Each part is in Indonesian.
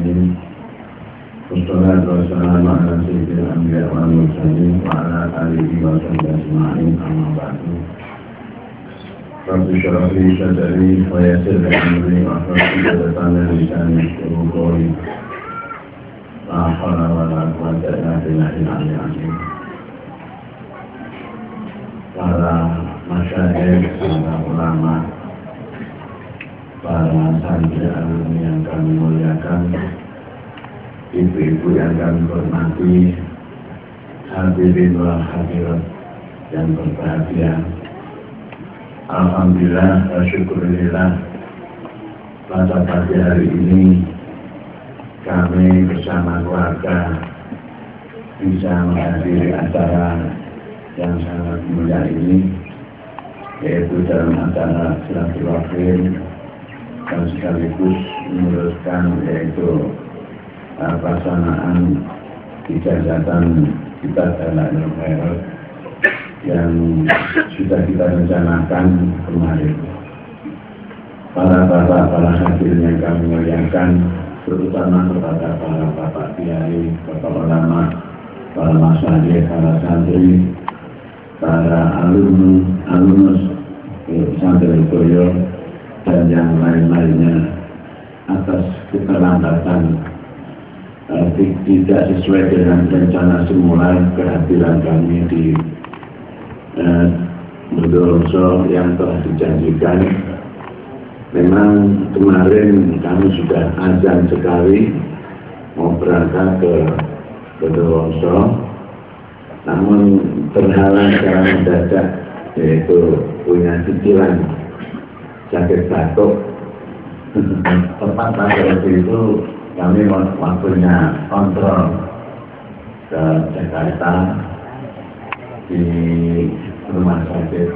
Alamin. Wassalatu wassalamu ala sayyidil anbiya wal mursalin wa ala alihi wa sahbihi ajma'in, amma ba'du. Rabbi shrah li sadri wa yassir li amri wa hlul 'uqdatam min lisani yafqahu qawli. La haula wa la quwwata illa billahil aliyyil azim. Para masyayikh, para ulama, para santri alumni yang kami muliakan, ibu-ibu yang kami hormati, hadirin wal hadirat yang berbahagia. Alhamdulillah wa syukurillah, pada pagi hari ini kami bersama keluarga bisa menghadiri acara yang sangat mulia ini, yaitu dalam acara silaturahim dan sekaligus meneruskan yaitu pelaksanaan ijazatan kita dalam Khairat yang sudah kita rencanakan kemarin. Para bapak, para hadirin yang kami muliakan, terutama kepada para bapak kiai, bapak ulama, para masyayikh, para santri, para alumnus santri Toyo dan yang lain-lainnya atas keterlambatan tidak sesuai dengan rencana semula kehadiran kami di Bondowoso yang telah dijanjikan. Memang kemarin kami sudah azan sekali mau berangkat ke Bondowoso, namun terhalang secara mendadak, yaitu punya cicilan sakit batuk. Tepat pada waktu itu kami waktunya kontrol ke Jakarta di rumah sakit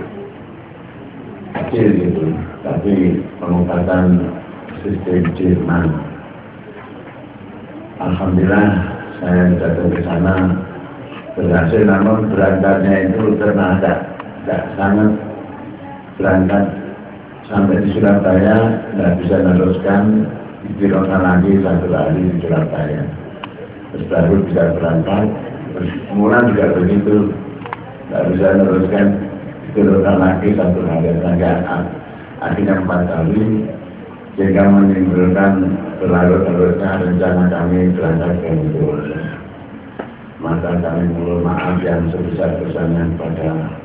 kecil gitu, tapi pengobatan sistem Jerman. Alhamdulillah saya datang ke sana berhasil, namun berangkatnya itu karena tidak sangat berangkat sampai di Surabaya, tidak bisa meneruskan, dikirimkan lagi satu hari di Surabaya, terus baru bisa berangkat. Terus mula juga begitu, tidak bisa meneruskan, dikirimkan lagi satu hari, akhirnya 4 hari, sehingga menimbulkan berlarut-larutnya rencana kami berangkat ke Bondowoso. Maka kami mohon maaf yang sebesar-besarnya kepada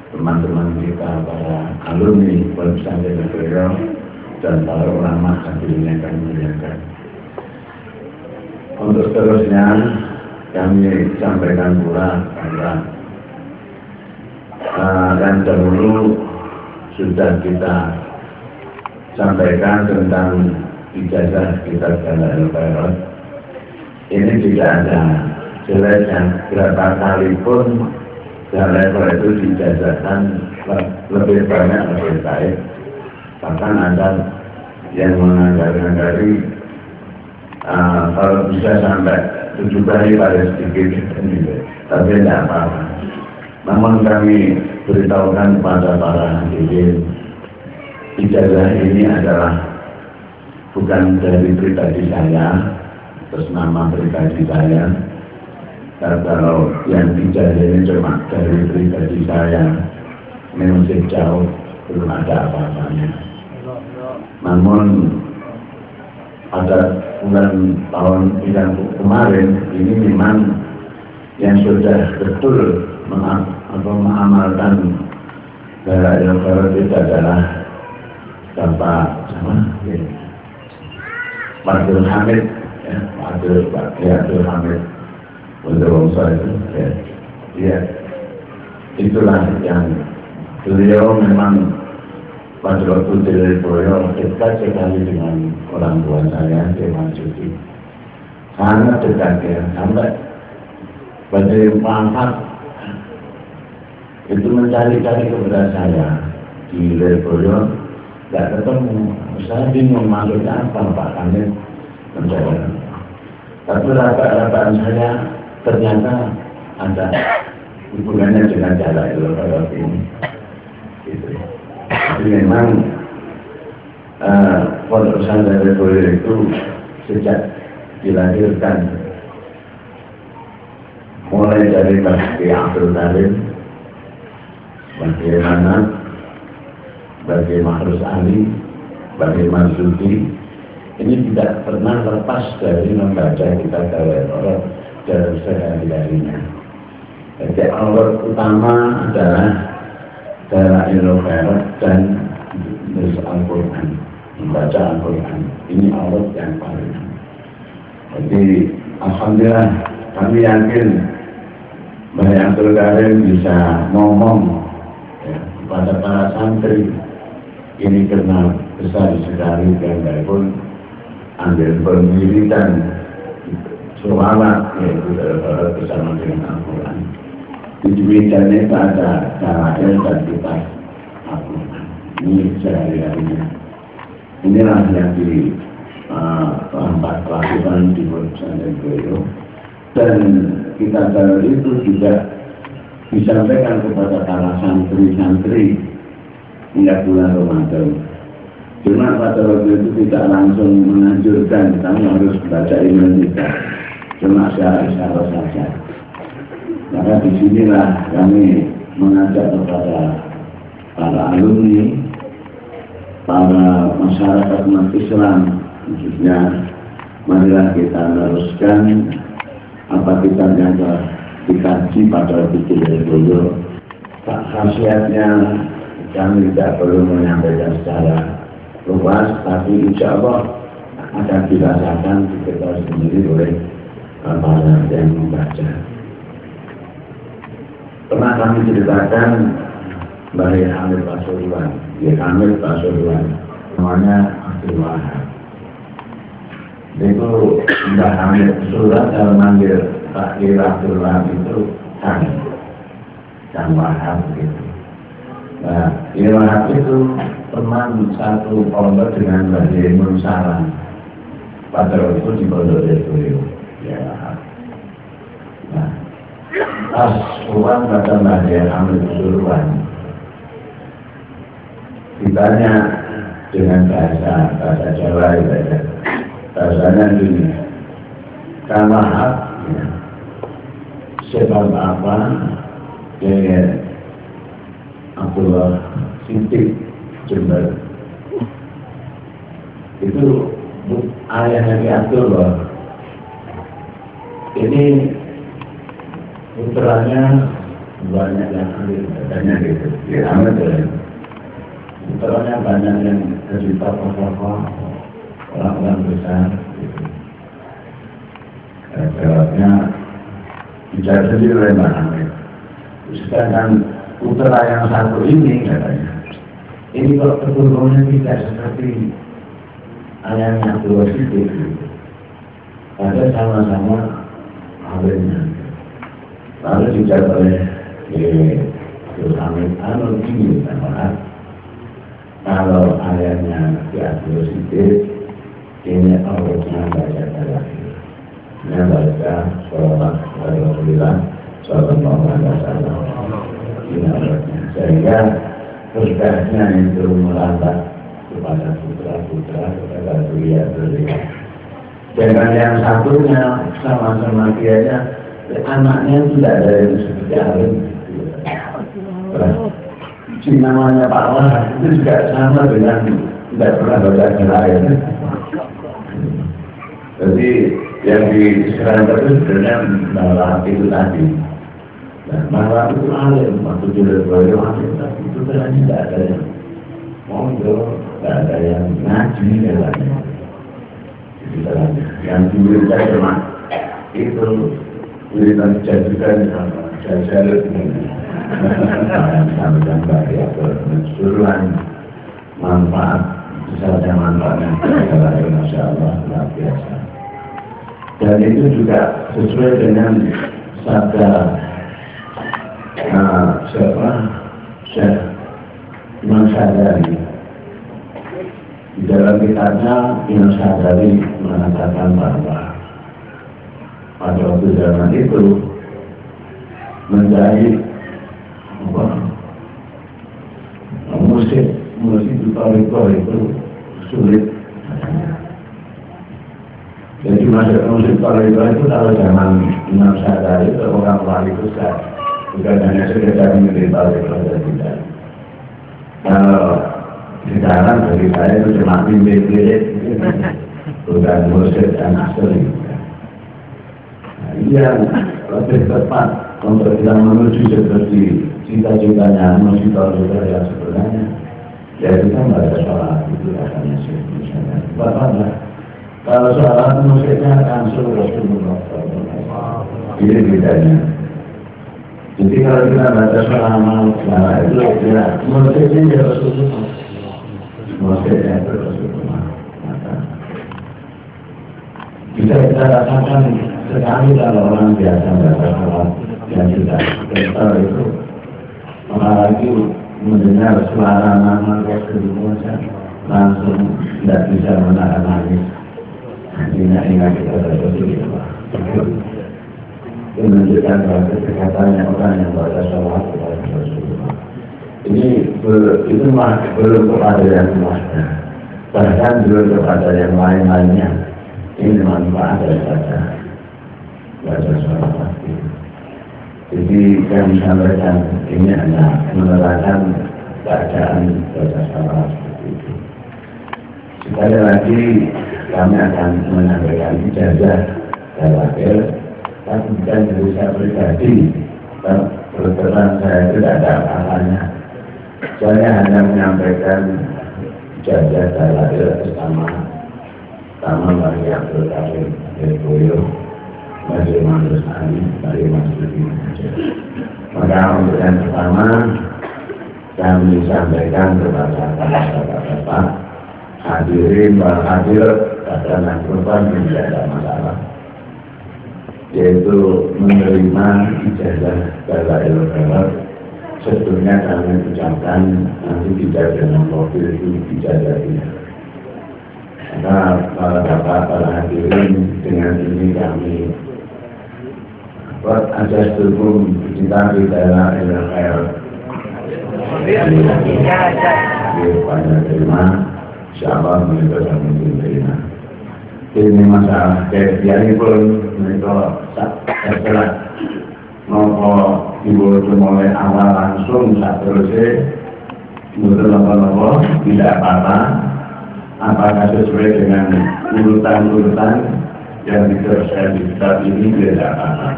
teman-teman kita, para alumni Pondok Pesantren Toyo dan para ulama hadirin yang kami muliakan. Untuk seterusnya kami sampaikan pula bahwa yang dahulu sudah kita sampaikan tentang ijazah kita dalam Khairat. Ini tidak ada jeleknya, berapa kali pun dalam Khairat itu dijazahkan lebih banyak, lebih baik. Bahkan ada yang menganggar-anggari kalau bisa sampai 7 kali pada sedikit, tapi tidak apa-apa. Namun kami beritahukan kepada para hadirin, ijazah ini adalah bukan dari pribadi saya, atas nama pribadi saya. Dan kalau yang ijazah ini cuma dari pribadi saya, memang jauh belum ada apa-apanya. Namun pada tahun kemarin ini memang yang sudah betul mengamalkan Khairat itu adalah Bapak Abdul Hamid, Abdul Hamid Bondowoso itu, ya. Itulah yang beliau memang pada waktu di Boyo dekat sekali dengan orang tua saya, Dewan Judi, sangat dekat ya, sampai pada pangkat itu mencari-cari kepada saya di Lirboyo, tidak ketemu. Saya bingung maksudnya apa Pak Hamid mencari. Tapi rata-rataan saya ternyata ada hubungannya dengan jalan Khairat ini. Gitu. Jadi memang Pondok Pesantren Lirboyo itu sejak dilahirkan mulai dari Bagi Abdul Karim, Bagi Mahrus Ali, Bagi Marzuki, ini tidak pernah lepas dari membaca kita Al-Qur'an dalam sehari-harinya. Jadi awal utama adalah Dalailul Khairat dan menulis Al-Quran, membaca Al-Quran. Ini awal yang paling. Jadi alhamdulillah kami yakin Mbah Abdul Karim bisa ngomong ya, kepada para santri. Ini karena besar sekali dan pun ambil pemilihan selawat yaitu bersama dengan Al-Quran. Di meja itu ada Dalail dan kitab Al-Quran. Ini sehari-harinya. Inilah yang di tempat lakukan di pesantren beliau. Dan kita Dalail itu juga disampaikan kepada para santri-santri hingga bulan Ramadan. Cuma pada waktu itu tidak langsung menganjurkan kamu harus baca email kita, cuma secara isyarat saja. Maka disinilah kami mengajak kepada para alumni, para masyarakat umat Islam khususnya, marilah kita meneruskan apa kitab yang telah dikaji pada waktu itu dari dulu. Khasiatnya kami tidak perlu menyampaikan secara luas, tapi insya Allah akan dirasakan kita sendiri oleh para yang membaca. Pernah kami ceritakan dari Hamid Pasuruan, ya Hamid Pasuruan, namanya Abdul Wahab. Itu Mbak Hamid Pasuruan kalau manggil Pak Abdul Wahab itu Kang Wahab gitu. Nah, Wahab itu teman satu pondok dengan Mbak Yemun Salam. Pada waktu itu di pondok itu, ya Wahab. Nah, pas uang kata Mbak Hamid Pasuruan, ditanya dengan bahasa Jawa ya, bahasanya gini, Kang Wahab, ya, sebab apa ya Abdullah Sintik Jember itu ayahnya Abdullah ini putranya banyak yang ahli katanya gitu ya amat ya putranya banyak yang dari tokoh-tokoh orang-orang besar gitu. Jawabnya dijawab sendiri oleh Mbak Hamid. Sedangkan putra yang satu ini katanya, ini kok keturunannya tidak seperti ayahnya Abdullah Siddiq gitu. Padahal sama-sama alimnya. Lalu dijawab oleh Abdul Hamid, ini sama kalau ayahnya di Abdullah Siddiq, ini Allahnya baca lagi. Ini baca sholawat Rasulullah Sallallahu Alaihi Wasallam. Sehingga berkahnya itu melambat kepada putra-putra, kepada zuriat-zuriat. Dengan yang satunya sama-sama dianya, anaknya tidak ada yang seperti alim. Si namanya Pak Wahab itu juga sama dengan tidak pernah baca lain. Jadi yang diserang itu sebenarnya bahwa itu tadi. Nah, bahwa itu alim, waktu judul-judul alim, tapi itu ternyata tidak ada yang mondok, tidak ada yang ngaji, katanya. Itu ternyata. Yang dulu saya cuma itu, berikan jadikan sama jajar sampai ya, keseluruhan manfaat, misalnya manfaatnya adalah Masya Allah, luar biasa. Dan itu juga sesuai dengan sabda Syekh Imam Syadari. Di dalam kitabnya Imam Syadari mengatakan bahwa pada waktu zaman itu menjadi musik itu sulit. Jadi masuk kalau itu kalau zaman Imam Syafi'i itu orang wali besar, bukan hanya sekedar menderita oleh tidak. Kalau sekarang bagi saya itu cuma mimpi-mimpi, bukan musik dan asli. Nah, ini yang lebih tepat untuk kita menuju seperti cita-citanya musik-musik yang sebenarnya. Jadi kan pada sholat itu akan musik misalnya. Bagaimana? Kalau sholat musiknya langsung Rasulullah. Ini bedanya. Jadi kalau kita baca sholat itu ya musiknya ya Rasulullah. Musiknya itu Rasulullah. Maka bisa kita rasakan sekali kalau orang biasa baca sholat yang sudah kental itu, apalagi mendengar suara nama Rasulullah langsung tidak bisa menahan nangis. Ingat kita Rasulullah. Itu menunjukkan bahwa kedekatannya orang yang baca sholat kepada Rasulullah. Ini itu belum kepada yang semuanya, bahkan belum kepada yang lain-lainnya. Ini manfaat daripada baca sholat. Jadi kami sampaikan ini hanya menerangkan keadaan baca sholat seperti itu. Sekali lagi kami akan menyampaikan ijazah terakhir, tapi bukan dari saya pribadi. Kebetulan saya tidak ada apa-apanya. Saya hanya menyampaikan ijazah terakhir bersama bagi Abdul Karim Boyo, bagi Mas Ali, bagi Mas Ludi. Maka untuk yang pertama kami sampaikan kepada bapak-bapak hadirin wal hadir pada nangkupan tidak ada masalah, yaitu menerima ijazah Balail Barat. Sebetulnya kami ucapkan nanti tidak dengan mobil itu ijazah ini. Maka para bapak, para hadirin, dengan ini kami buat ajas hukum kita dalam ilmu banyak terima. InsyaAllah mereka akan menerima. Ini masalah kebiayaan pun mereka setelah nopo ibu mulai awal langsung saat terusnya betul nopo tidak apa-apa, apakah sesuai dengan urutan-urutan yang diteruskan di kitab ini tidak apa-apa.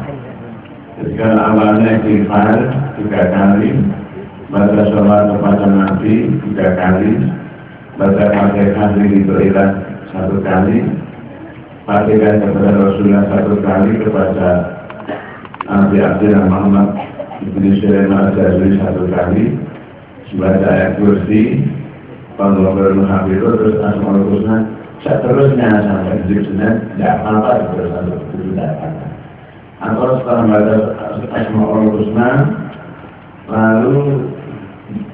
Ketika awalnya istighfar 3 kali, baca sholat kepada Nabi 3 kali, baca Fatihah Ilah 1 kali, Fatihah kepada Rasulullah 1 kali, kepada Nabi Abdullah Muhammad Ibn Sulaiman Al-Jazuli 1 kali, baca ayat kursi, Panggilan Habibur, terus Asmaul Husna, seterusnya sampai di Senin, tidak apa-apa, terus itu tidak apa-apa. Atau setelah baca Asmaul Husna, lalu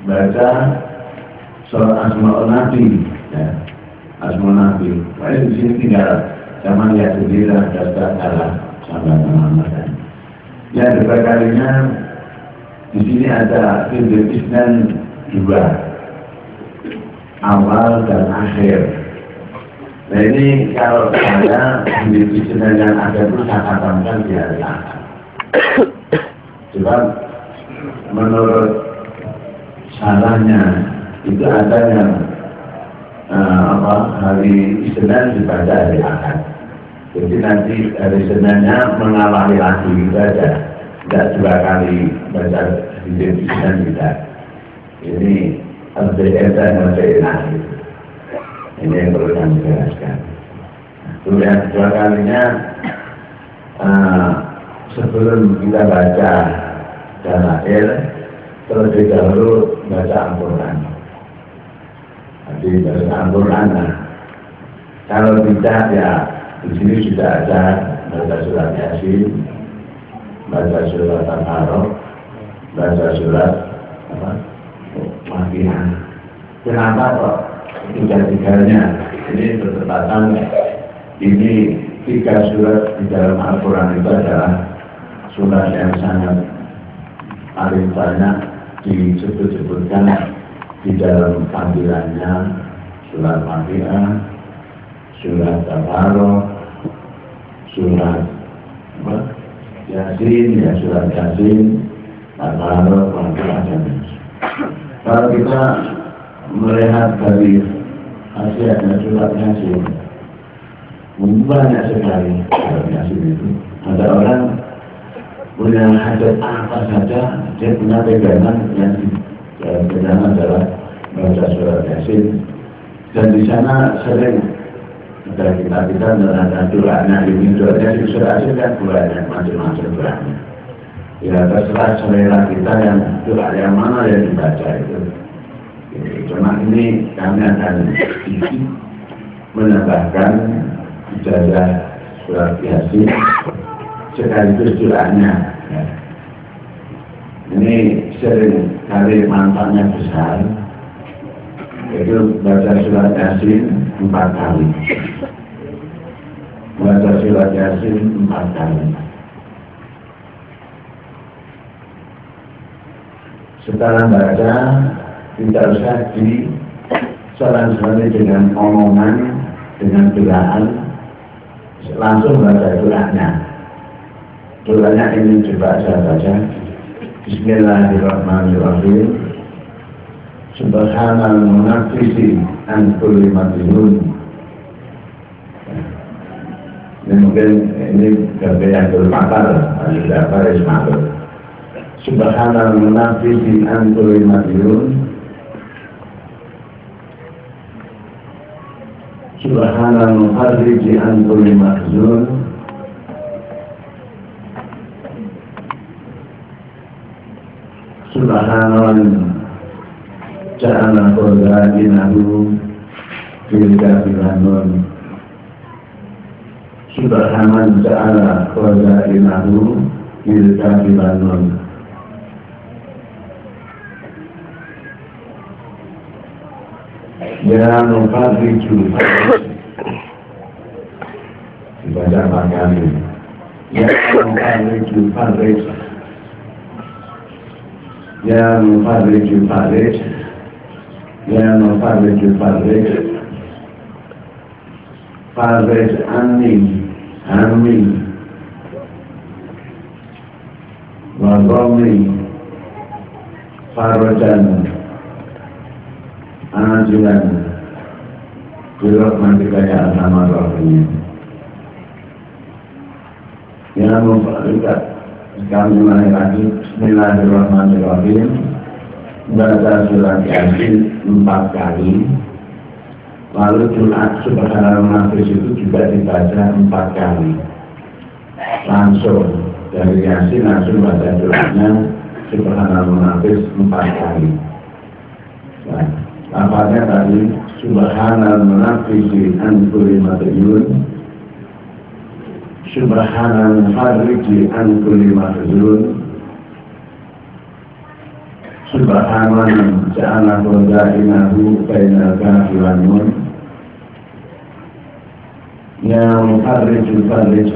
baca surah Asmaul Nabi, ya, Asmaul Nabi. Nah, di sini tinggal zaman ya sendirilah dasar salah sama Muhammad. Yang kedua kalinya di sini ada Fidul Isnan 2, awal dan akhir. Nah ini kalau saya Fidul Isnan yang ada itu saya katakan di hari akhir. Sebab menurut salahnya itu ada yang hari Senin dibaca hari Ahad. Jadi nanti hari Seninnya mengawali lagi itu aja, tidak 2 kali baca Fidul Isnan tidak. Ini LDR dan LDR. Ini yang perlu kami jelaskan. Lalu yang kedua kalinya sebelum kita baca Dalail, terlebih dahulu baca Al-Quran. Jadi baca Al-Quran. Nah, kalau tidak ya di sini sudah ada baca surat Yasin, baca surat Al-Araf, baca surat Waqiah. Kenapa kok tiga-tiganya? Ini bertepatan. Ini 3 surat di dalam Al-Quran itu adalah surat yang sangat paling banyak disebut-sebutkan di dalam panggilannya, surat Waqiah, surat Al-Araf, surat apa? Yasin, ya surat Yasin, Al-Baqarah, Al-Qur'an. Kalau kita melihat dari khasiatnya surat Yasin, banyak sekali surat Yasin itu. Ada orang punya hajat apa saja, dia punya pegangan yang pegangan adalah baca surat Yasin. Dan di sana sering ada kita ada doanya, ini doanya di surat Yasin kan doanya macam-macam doanya. Ya terserah selera kita yang doa yang mana yang dibaca itu. Cuma ini kami akan menambahkan ijazah surat Yasin sekaligus doanya. Ya. Ini sering kali manfaatnya besar. Itu baca surat Yasin 4 kali. Baca surat Yasin 4 kali. Setelah baca, tidak usah diselang-selangi dengan omongan, dengan doaan, langsung baca doanya. Doanya ini coba saya baca. Bismillahirrahmanirrahim. Subhanal munafisi an kulli madhun. Ini mungkin ini gabayatul makar, tidak baris makar. Subhanal munafisi an kulli madhun. Subhanal mufarriji an kulli mahzun. Subhanal ja'ala qadinahu fil kafiranun. Subhanan ja'ala qadinahu fil kafiranun. Ya mufarriju dibaca 4 kali. Ya mufarriju farrij. Ya mufarriju farrij. Ya mufarriju farrij. Farrij anni wa dhammi farrajan ajilan birahmatika ya arhamar rahimin. Ya mufarrij, kami mulai lagi. Bismillahirrahmanirrahim. Baca surat Yasin 4 kali. Lalu Jumat Subhanal Munafis itu juga dibaca 4 kali. Langsung dari Yasin langsung baca doanya Subhanal Munafis 4 kali. Nah, lafaznya tadi Subhanal Munafisi an kulli madhun. Subhanal mufarriji an kulli mahzun. Subhanan ja'ala qadinahu bainal kafiranun. Ya mufarriju farrij.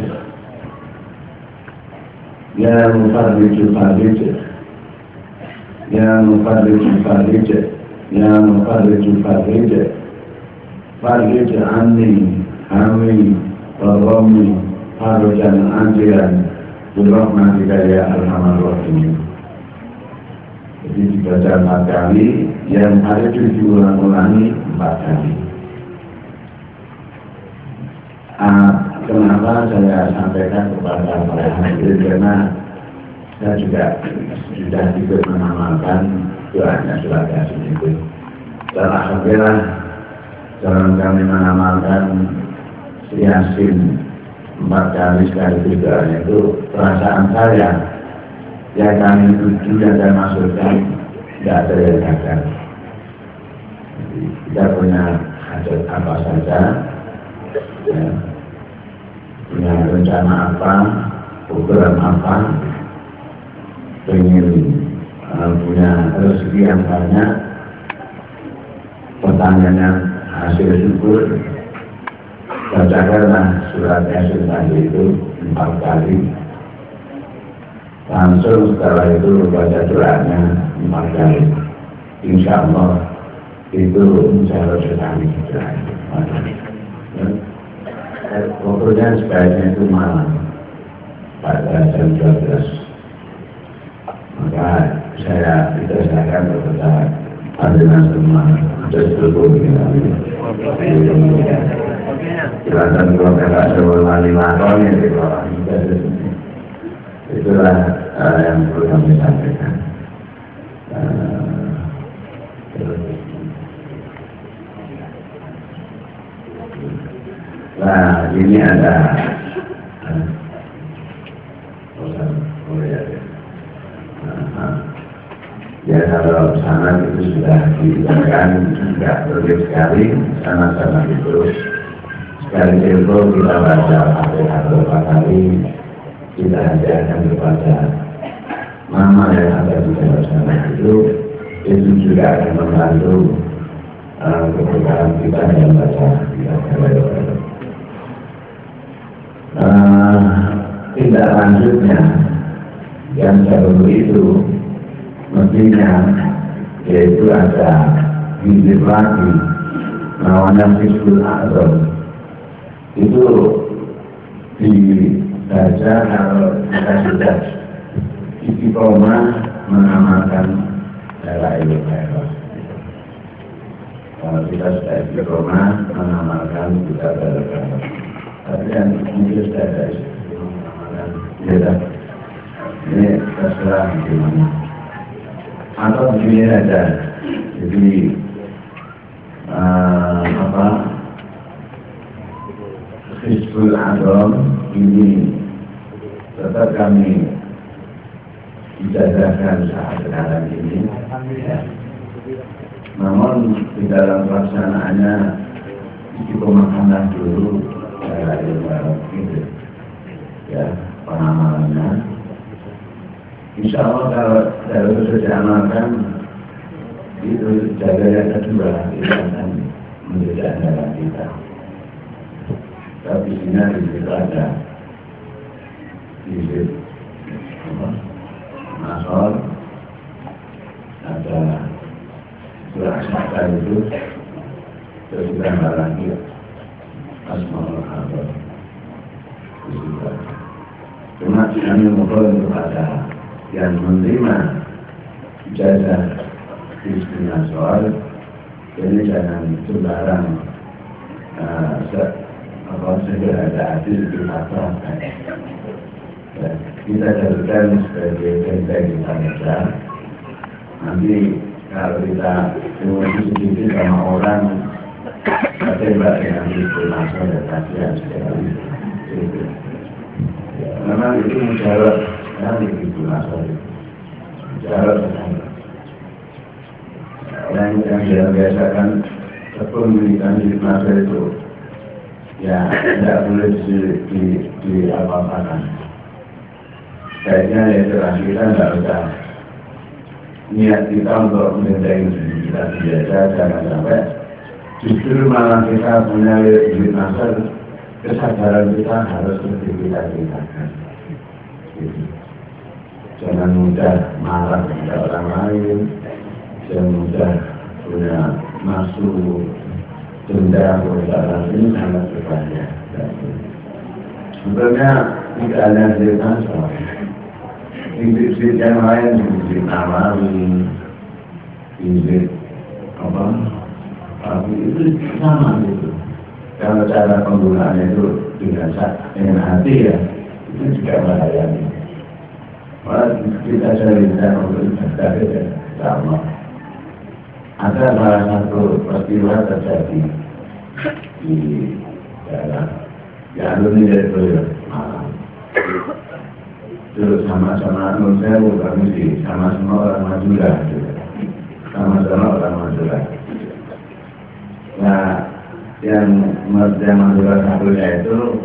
Ya mufarriju farrij. Ya mufarriju farrij. Ya mufarriju farrij. Farrij anni hammi wa dhammi farjan anjiran birahmatika ya arhamar rahimin. Jadi dibaca 4 kali, yang ada itu diulang-ulangi 4 kali. Kenapa saya sampaikan kepada para hadirin, karena saya juga sudah ikut mengamalkan doanya surat Yasin itu. Dan alhamdulillah dalam kami mengamalkan Yasin 4 kali sekaligus doanya itu, perasaan saya yang kami tuju dan saya maksudkan tidak ada yang gagal. Kita punya hajat apa saja, ya, punya rencana apa, program apa, ingin punya rezeki yang banyak, pertanyaannya hasil syukur, bacakanlah surat Yasin tadi itu 4 kali. Langsung setelah itu baca doanya 4 kali. Insya Allah itu menjawab sekali doa itu. pokoknya sebaiknya itu malam pada jam 12. Maka saya diteruskan kepada hadirin semua bersyukur dengan silakan kalau tidak sebuah lima tahun yang dibawa itulah yang perlu kami sampaikan. Nah, ini ada ya kalau sanad itu sudah dijelaskan tidak berlebih sekali, sanad-sanad itu sekali itu kita baca beberapa kali, kita ajarkan kepada mama yang ada di dalam sanad itu juga akan membantu kebenaran kita dalam baca kita. Tidak lanjutnya yang baru itu mestinya yaitu ada hizib lagi namanya Hizbul A'zam. Itu dibaca kalau kita sudah istiqomah mengamalkan cara ibadah. Kalau kita sudah istiqomah mengamalkan kita beramal. Tapi yang mungkin sudah ada istiqomah mengamalkan beda. Ini terserah gimana. Atau begini saja, jadi Hizbul A'zam ini tetap kami ijazahkan saat sekarang ini, ya. Namun di dalam pelaksanaannya istiqomahkanlah dulu dari itu, ya, pengamalannya. Insya Allah kalau sudah amalkan itu jaga yang kedua itu akan menjadi andalan kita. Tapi sini di situ ada hizib nasor, ada surah Asy-Sya'ra itu, terus kita lagi Asmaul Husna. Cuma kami mohon kepada yang menerima ijazah Hizbul Nasor ini jangan sembarang segera ada hadis dipatahkan. Kita jadikan sebagai benteng kita baca. Nanti kalau kita emosi sedikit sama orang tembak dengan Hizbul Nasor dan kasihan sekali. Memang itu mujarab. Nanti itu asal jarak sekali. Orang yang biasakan tekun memberikan hidup masa itu, ya tidak boleh di apa-apakan. Kayaknya ya jelas kita tidak usah niat kita untuk mencintai diri kita biasa, jangan sampai justru malah kita punya hidup masa, kesadaran kita harus lebih kita tingkatkan. Jangan mudah marah kepada orang lain, jangan mudah punya nafsu dendam kepada orang lain, ini sangat berbahaya. Sebenarnya tidak hanya cerita soal hizib yang lain, hizib Nawawi, hizib apa, tapi itu sama gitu. Kalau cara penggunaannya itu dengan hati ya, itu juga bahaya. Malah kita cerita untuk ibadah ya, sama. Ada salah satu peristiwa terjadi di daerah ini itu malam. Itu sama-sama saya bukan mesti sama-sama orang Madura, sama-sama orang Madura. Nah, yang Madura satunya itu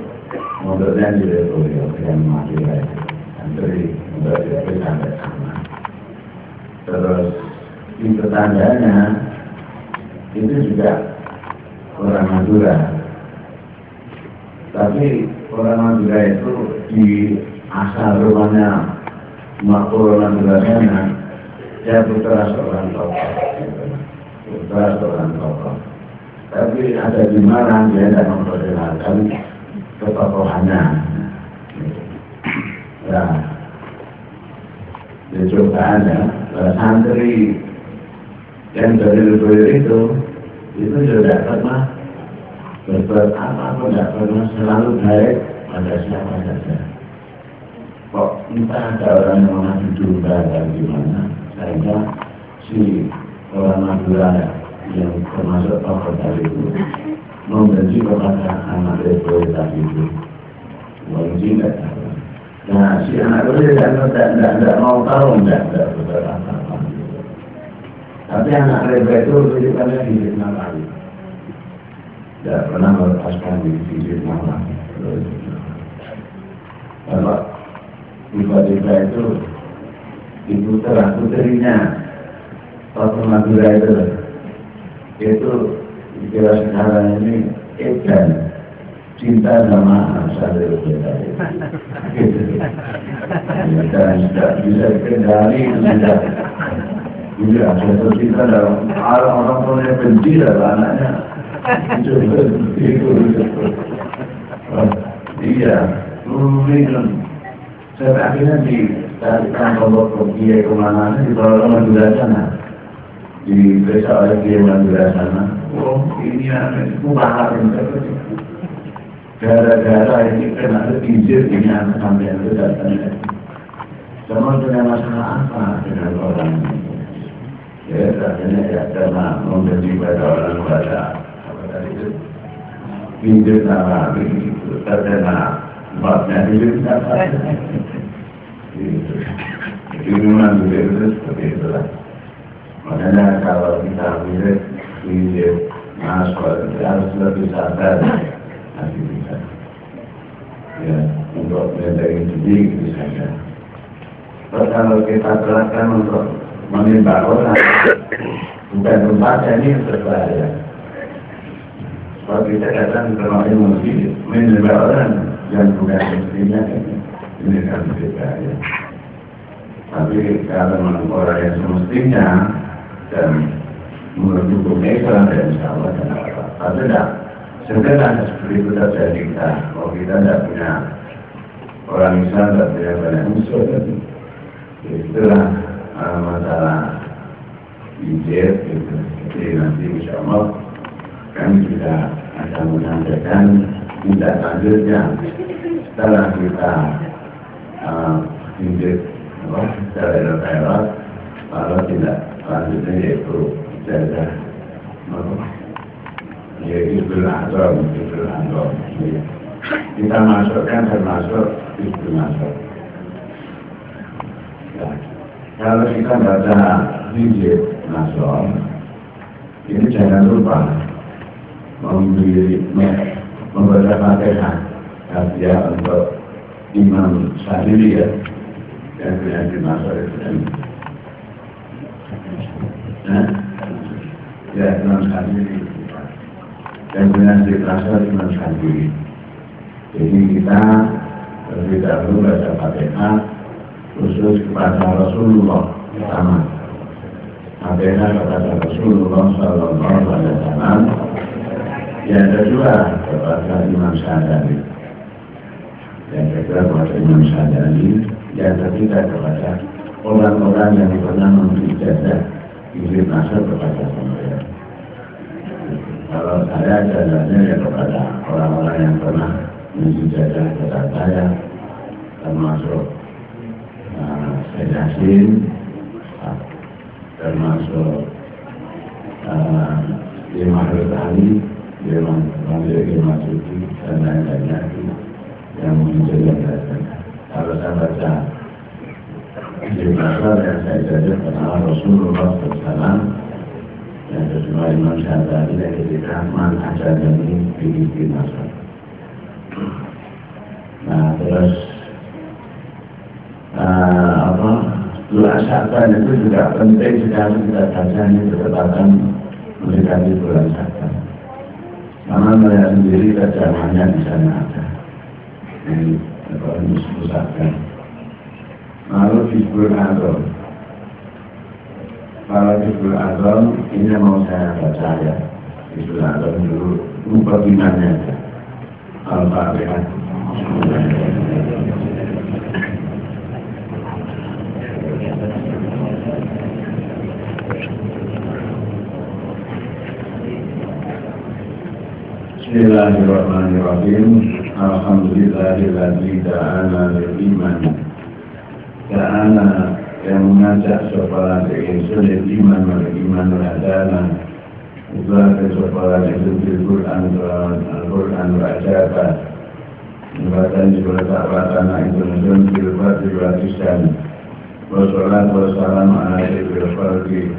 motornya di Republik yang Madura itu. Dari itu sampai sama. Terus di tetangganya itu juga orang Madura. Tapi orang Madura itu di asal rumahnya makhluk orang Madura, dia putra seorang tokoh. Putra seorang tokoh. Tapi ada di Malang dia tidak memperkenalkan ketokohannya. Nah, cobaannya santri yang dari lubuk itu sudah pernah berbuat apa-apa, tidak pernah selalu baik pada siapa saja. Kok entah ada orang yang mengadu domba dan gimana, sehingga si orang Madura yang termasuk tokoh tadi itu membenci kepada anak Lebo tadi itu. Membenci tidak tahu. Nah, si anak Lebo tidak mau tahu, tidak berbuat apa-apa. Tapi anak Lebo itu rujukannya di fitnah kali. Tidak pernah melepaskan di fitnah kali. Kalau tiba-tiba itu ibu putrinya tokoh Madura itu kira sekarang ini edan cinta sama santri berbeda gitu. Dan tidak bisa dikendali sudah jatuh cinta dalam orang tuanya benci dalam anaknya itu iya minum sampai akhirnya ditarikan kelompok ke Kiai kemana dibawa ke Madura sana, diperiksa oleh Kiai Madura sana. Oh ini mubahar gara-gara ini kena izin ini anak sampai itu datang. Semua punya masalah apa dengan orang ini? Ya katanya ya karena memberi pada orang pada apa tadi itu izin nama itu terkena sebabnya izin apa? Jadi memang itu seperti itulah. Makanya kalau kita mirip izin masuk harus lebih sabar nanti bisa. Ya untuk menjadi diri saja. Terus kalau kita terapkan untuk menimba orang, bukan tempatnya ini berbahaya. Kalau kita datang ke rumah emosi, menimba orang yang bukan mestinya ini kan berbahaya. Tapi kalau memang orang yang semestinya dan mendukung Islam dan insya Allah dan apa. Tapi tidak, sebenarnya seperti itu terjadi kita. Kalau kita tidak punya orang Islam, tidak punya banyak musuh, itulah masalah ijib gitu. Jadi nanti insya Allah kami juga akan menyampaikan tindak lanjutnya setelah kita ijib daerah-daerah, kalau tidak lanjutnya yaitu jaga Hizbul Azam. Kita masukkan termasuk Hizbul Azam. Ya. Kalau kita baca Hizbul Azam, ini jangan lupa membaca Fatihah hadiah untuk Imam Syafii ya, yang punya dimasuk itu kan. Ya, Imam Syafii yang punya dimasuk Imam Syafii. Jadi kita terlebih dahulu baca Fatihah khusus kepada Rasulullah pertama. Fatihah kepada Rasulullah Sallallahu Alaihi Wasallam. Yang kedua kepada Imam Syafii. Yang kedua kepada Imam Syafii. Yang ketiga kepada orang-orang yang pernah memberi ijazah izin masuk kepada saya. Kalau saya jazahnya ya kepada orang-orang yang pernah memberi ijazah kepada saya, termasuk Syekh Yasin, termasuk Imam Al-Tali, Imam Al-Suci, dan lain-lainnya yang menjelaskan. Kalau saya baca di pasal yang saya jajah kenal Rasulullah SAW, yang kedua Imam Syafii, yang ketiga Man Ajadani di Nasr. Nah terus doa Sya'ban itu juga penting sekali kita baca ini bertepatan mendekati bulan Sya'ban. Karena saya sendiri terjemahannya di sana ada. Ini Sya'ban. Lalu Hizbul Azam. Kalau Hizbul Azam ini mau saya baca ya. Hizbul Azam dulu mukadimahnya aja. Al-Fatihah. Bismillahirrahmanirrahim. Alhamdulillahilladzi da'ana lil iman. Da'ana yang mengajak supaya insun lil iman wal iman hadana. Iblaga supaya insun bil Qur'an Al-Qur'an wa ajaba. Ibatan juga ta'watana insun bil fadli wa tisan. Wa salatu wa salam ala sayyidil khalqi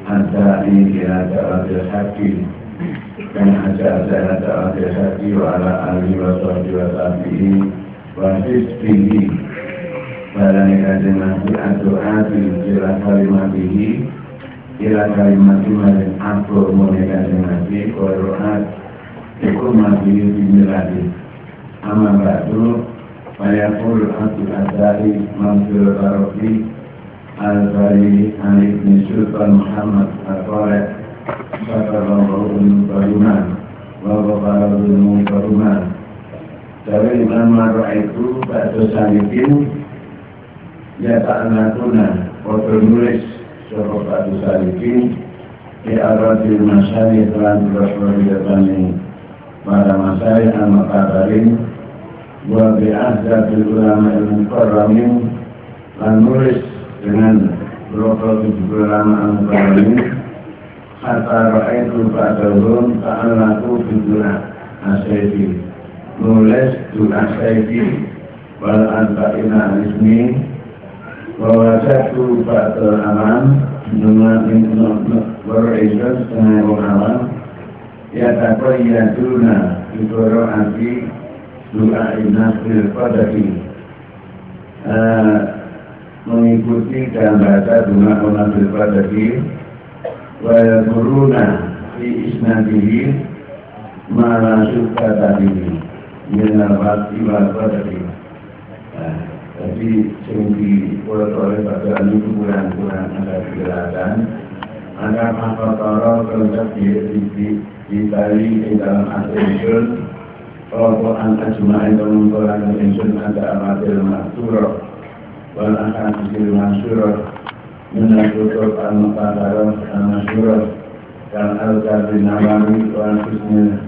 Ad-da'i ila ta'atil haqqi dan ajak-ajak ta'atil haqqi wa ala alihi wa sahbihi wa sahbihi wa hizbihi barani kanjeng Nabi ad-du'ati ila kalimatihi ila kalimati maring akur muni kanjeng Nabi wa ru'at ikumati bimiladi amma ba'du mayakul abdul adari mamfil tarofi al-bari al-ibni sultan Muhammad al-Qurek Sakarallahu Baruman Wabarakatuhu Baruman. Dari Imam Marwah itu Ba'du Salikin ya ta'anatuna waktu nulis Sobat Ba'du Salikin di Aradil Masyari telan Rasulullah para masyari al-Maqabarin wa bi'ahdabil ulama al-Mukarramin dan nulis dengan beberapa ulama al-Mukarramin hatta ra'aitu ba'dahum ta'alaku biduna asaifi nulis duna asaifi wal anfa'ina alismi wa wajatu ba'dal alam dengan ber'isyad setengah alam ya taqayyaduna bidura'ati du'a'ina fil qadaki mengikuti dan baca du'a'ina fil qadaki wa yaduruna fi isnadihi ma la syubha tadihi minal wati wal qadari. Jadi sehingga oleh pada ini kurang-kurang ada kejelasan ada faktor konsep di tali di dalam atribusi kelompok ajma'in dan mengkolan insun ada amatil maksurah wal akasil maksurah menakutub al-muqadarah al-masyurah dan al-qabri nawami wal-husnil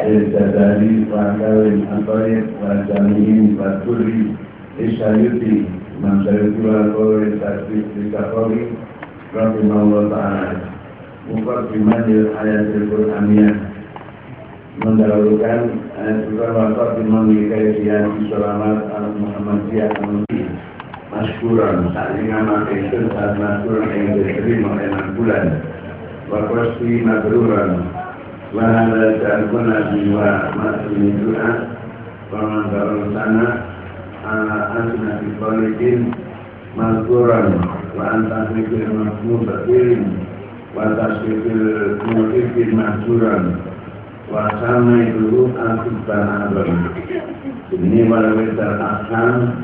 al-jadari wal-kawin al-toyib wal-jami'in wal-turri isyayuti masyayuti wal-kawin tasbih al-kawin rahimahullah ta'ala muqaddimanil ayatil Qur'aniyah mendahulukan ayat Qur'an muqaddimani kaifiyah selamat al-Muhammadiyah masyuran saat ini nama itu saat masyuran yang diterima oleh 6 bulan wakosfi madruran wahala ja'alkuna jiwa masyurin du'a wamantarun sana ala asna bikolikin mazkuran wa antasifil mahmudatin wa tasifil mu'ifin masyuran wa sama itu asibban abam ini walawidal asam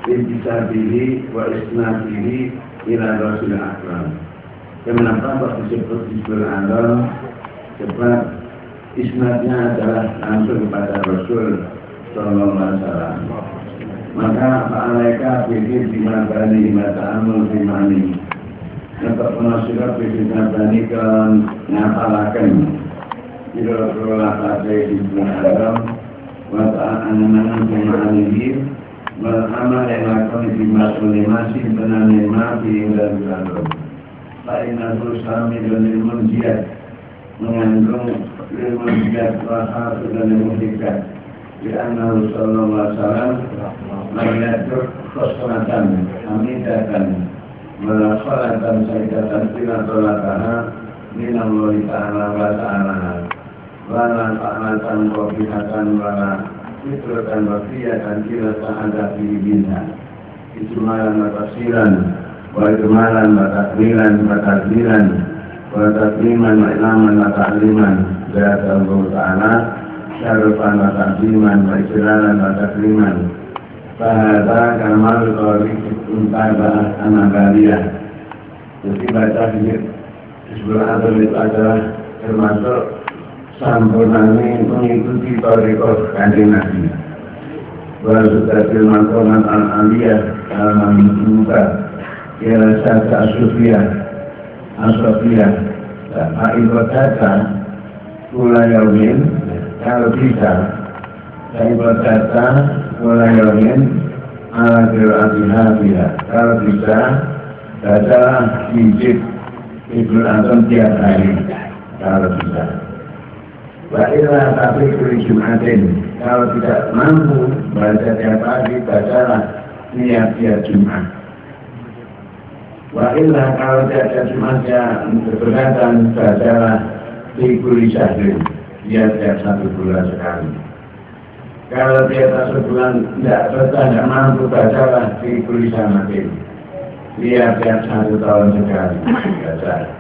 intisabihi wa isnadihi ila Rasul Akram. Kenapa disebut Rasul Akram? Sebab isnadnya adalah langsung kepada Rasul Sallallahu Alaihi Wasallam. Maka mereka pikir di mabani mata'amul bimani. Untuk penasihat pikir mabani kan ngapalakan kira-kira kata di Akram wata'an bimani beramal yang lakukan di masing-masing penanam mati dan berlalu. Lainnya terus kami dan ilmu jihad mengandung ilmu jihad bahasa dan ilmu hikmat. Di anna Sallallahu Alaihi Wasallam mengatur khosnatan hamidatan melaksanakan sayyidatan silatulataha minallahi ta'ala wa ta'ala wala ta'alatan wabihatan wala fitratan wafiyatan kila ta'ada filibinha ijmalan wa tafsiran wa ijmalan wa takmilan wa takmilan wa takliman wa ilaman wa ta'liman zat Allah ta'ala syarufan wa ta'ziman wa ijlalan wa takliman fahadha kamal tariq untabah anabariyah. Jadi baca di sebelah atas itu adalah termasuk sampunane mengikuti thariqah Kanjeng Nabi. Wa sudatil maqamat al-aliyah al-mamduka ila sata asofiyah ibadata kula yaumin, kalau bisa ibadata kula yaumin ala qira'atiha, kalau bisa bacalah hijab Ibnu Anton tiap hari kalau bisa. Wa illa tapi kuli Jumatin, kalau tidak mampu baca tiap hari, bacalah tiap Jumat. Wa illa kalau tiap Jumatnya berkaitan, bacalah kuli syahrin, tiap satu bulan sekali. Kalau tiap satu bulan tidak mampu, bacalah kuli samatin, tiap satu tahun sekali baca.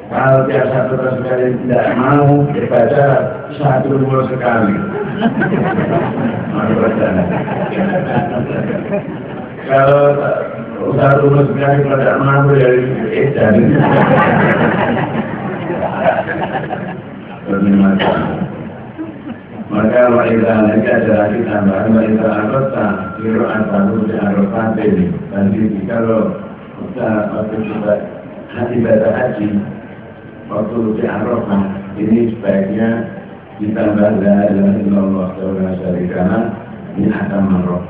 Kalau tiap satu tahun sekali tidak mau, baca satu bulan sekali. Kalau satu bulan sekali tidak mau, ya jadi. Maka wa'idha lagi ada lagi tambahan wa'idha arota kiro antaru di arofatin. Nanti kalau waktu kita ibadah haji, waktu di arofah ini sebaiknya ditambah la ilaha illallah wa syarika lah min atamarrah.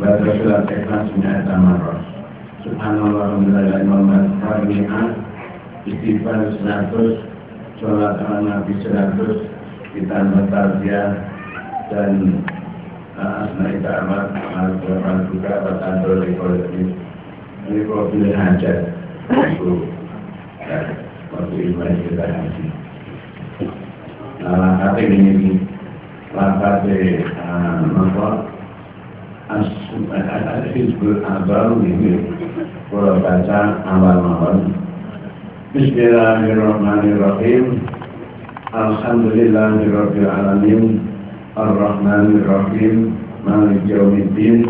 Baca surat ikhlas min atamarrah. Subhanallah alhamdulillah imam istighfar 100, sholat ala nabi 100, ditambah tarbiyah dan asma'i ta'amat al-Quran juga bertandul di kolektif. Ini kalau pilih hajat itu waktu ibadah kita haji. Nah, langkah ini langkah di Hizbul Abal ini kalau baca awal-awal. Bismillahirrahmanirrahim. Alhamdulillahirabbil alamin. Ar-Rahmanir-Rahim. Maliki yaumiddin.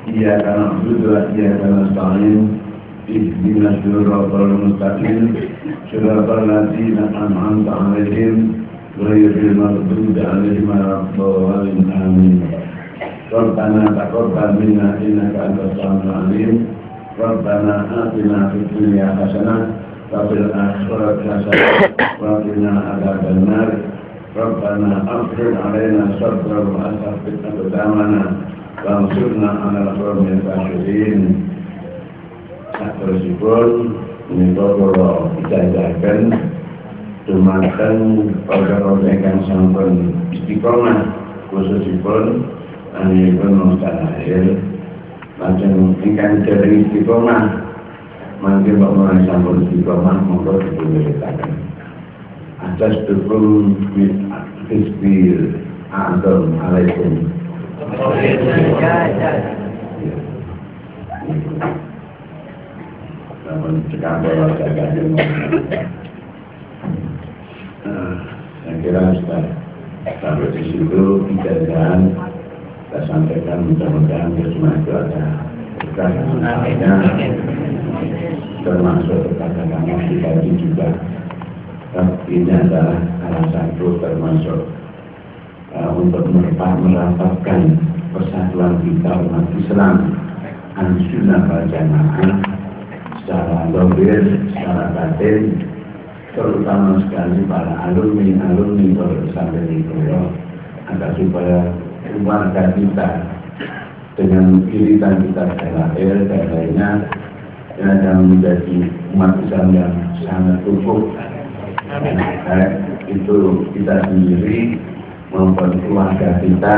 Iyyaka na'budu wa iyyaka nasta'in. Ihdinas siratal mustaqim. Siratal ladzina an'amta 'alaihim ghairil maghdubi 'alaihim waladdallin. Amin. Rabbana taqabbal minna innaka antas samiul 'alim. Rabbana atina fid dunya hasanah wa fil akhirati hasanah wa qina adzabannar. Rabbana afrigh 'alaina sabran wa tsabbit aqdamana wansurna 'alal qawmil kafirin. Satrusipun menika kula janjikan dumateng para ingkang sampun istiqomah, khususipun anipun mustahil lajeng ingkang dereng istiqomah mangke mulai sampun istiqomah monggo dipunceritaken atas dukung Hizbul Azam. Alaikum. Namun sekarang saya kira sudah sampai di situ ijazah kita sampaikan, mudah-mudahan semua itu ada berkah lainnya, termasuk kepada kamu pribadi juga. Ini adalah salah satu termasuk untuk merapatkan persatuan kita umat Islam Ahlussunnah wal Jamaah secara lahir, secara batin, terutama sekali para alumni Pondok Pesantren Hidayah, agar supaya keluarga kita dengan iritan kita lahir dan lainnya yang menjadi umat Islam yang sangat utuh. Itu kita sendiri maupun keluarga kita,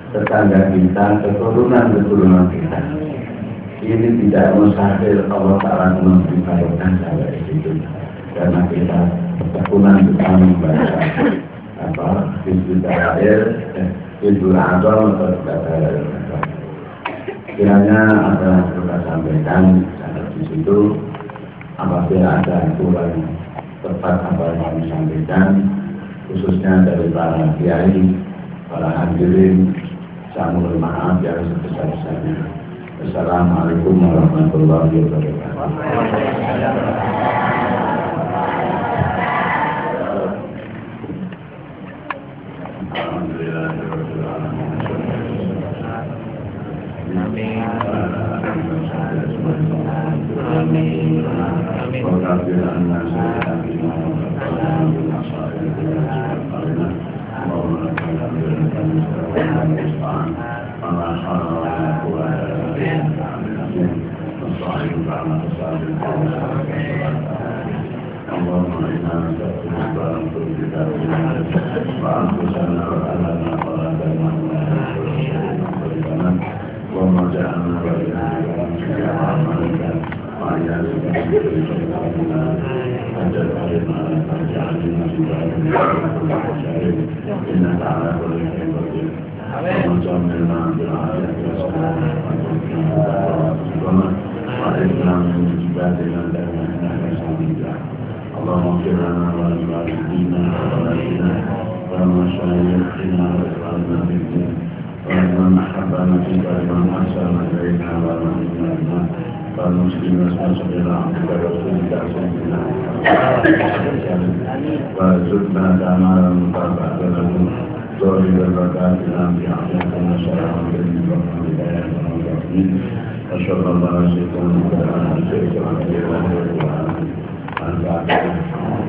tetangga kita, keturunan kita. Ini tidak mustahil Allah Ta'ala memberikan sampai di situ. Karena kita ketekunan kita membaca Hizbul Tarair, Hizbul Azam atau Tarair. Kiranya apa yang kita sampaikan sampai di situ, apabila ada aturan tepat apa yang kami sampaikan, khususnya dari para kiai, para hadirin, saya mohon maaf yang sebesar-besarnya. Assalamualaikum warahmatullahi wabarakatuh. اللهم إنا نستغفرك ونتوب إليك وأنفسنا وأهلنا وأهلنا اللهم اجعلنا وإياك من أعمالك وعيالك أجل علينا واجعلنا في ذلك إنك على كل شيء قدير اللهم جمعنا بالعافية والسلامة وأعذنا من عبادنا إنك سميع اللهم اغفر لنا ولوالدينا وولدنا ومشايخنا وإخواننا في الدين ومن أحبنا فيك ومن أحسن إلينا ومن إيماننا والمسلمين وسائر عبدك ورسولك سيدنا وارزقنا كمالا متابعة له ظاهر البركات الأنبياء من شرع من الهداية والمتقين أشهد أن لا إله إلا الله وأشهد أن محمدا رسول الله